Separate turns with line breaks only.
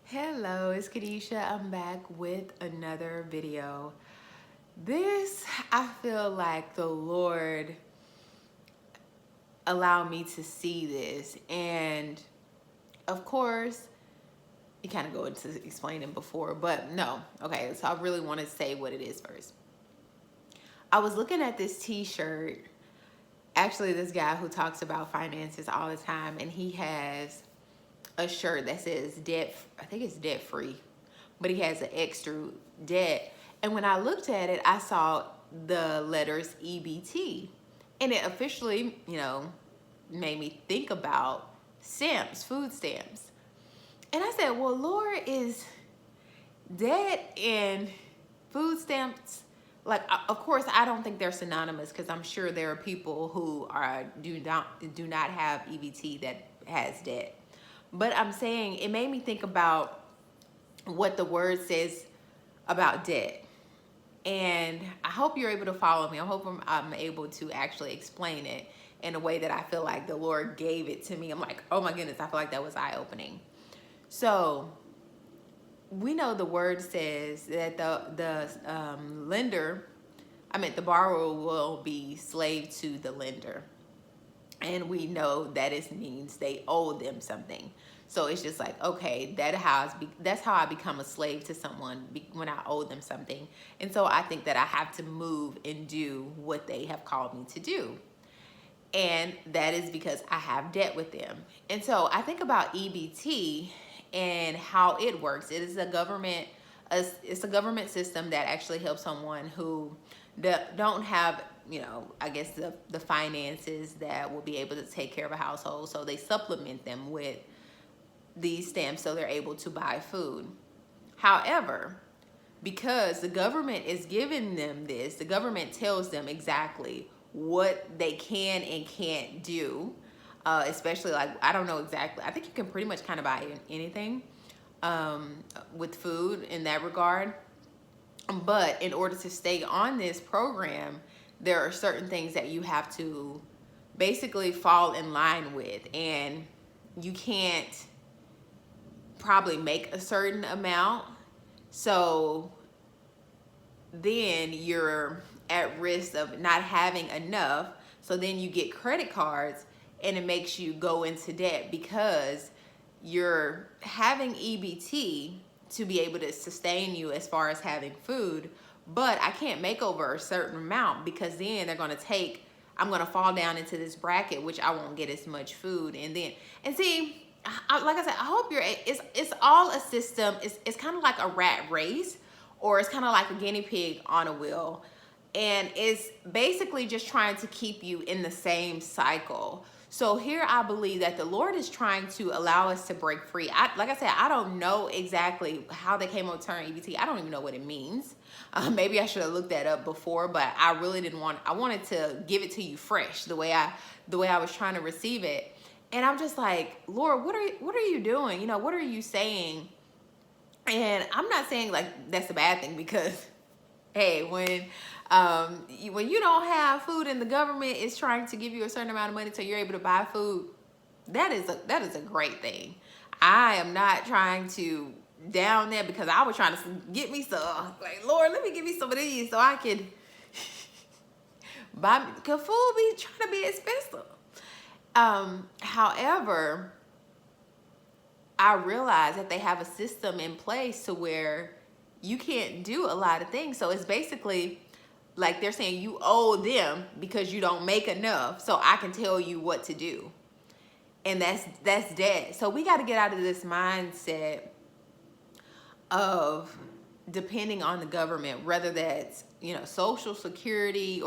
Hello, it's Kadisha. I'm back with another video. This, I feel like the Lord allowed me to see this. And of course, you kind of go into explaining before, but no. Okay, so I really want to say what it is first. I was looking at this t-shirt. Actually, this guy who talks about finances all the time, and he has a shirt that says debt, I think it's debt free, but he has an extra debt. And when I looked at it, I saw the letters EBT, and it officially, made me think about stamps, food stamps. And I said, well, Lord, is debt and food stamps, like, of course, I don't think they're synonymous, because I'm sure there are people who do not have EBT that has debt. But I'm saying it made me think about what the word says about debt. And I hope you're able to follow me. I hope I'm able to actually explain it in a way that I feel like the Lord gave it to me. I'm like, oh my goodness, I feel like that was eye-opening. So we know the word says that the borrower will be slave to the lender. And we know that it means they owe them something. So it's just like, okay, that's how I become a slave to someone, when I owe them something. And so I think that I have to move and do what they have called me to do. And that is because I have debt with them. And so I think about EBT and how it works. It is a government system that actually helps someone who don't have, I guess the finances that will be able to take care of a household. So they supplement them with these stamps so they're able to buy food. However, because the government is giving them this, the government tells them exactly what they can and can't do. Especially, like, I don't know exactly. I think you can pretty much kind of buy anything with food in that regard. But in order to stay on this program, there are certain things that you have to basically fall in line with. And you can't probably make a certain amount. So then you're at risk of not having enough. So then you get credit cards, and it makes you go into debt because you're having EBT to be able to sustain you as far as having food, but I can't make over a certain amount, because then I'm going to fall down into this bracket, which I won't get as much food. And see, like I said, I hope it's all a system. It's kind of like a rat race, or it's kind of like a guinea pig on a wheel. And it's basically just trying to keep you in the same cycle. So here I believe that the Lord is trying to allow us to break free. Like I said, I don't know exactly how they came up with the term EBT. I don't even know what it means. Maybe I should have looked that up before, but I really didn't I wanted to give it to you fresh, the way I was trying to receive it. And I'm just like, Lord, what are you doing? What are you saying? And I'm not saying like that's a bad thing, because hey, when you don't have food and the government is trying to give you a certain amount of money so you're able to buy food, that is a great thing. I am not trying to down that, because I was trying to get me some, like, Lord, let me give me some of these so I can buy, because food be trying to be expensive. However, I realize that they have a system in place to where you can't do a lot of things. So it's basically like they're saying you owe them because you don't make enough, so I can tell you what to do. And that's debt. So we got to get out of this mindset of depending on the government, whether that's, Social Security or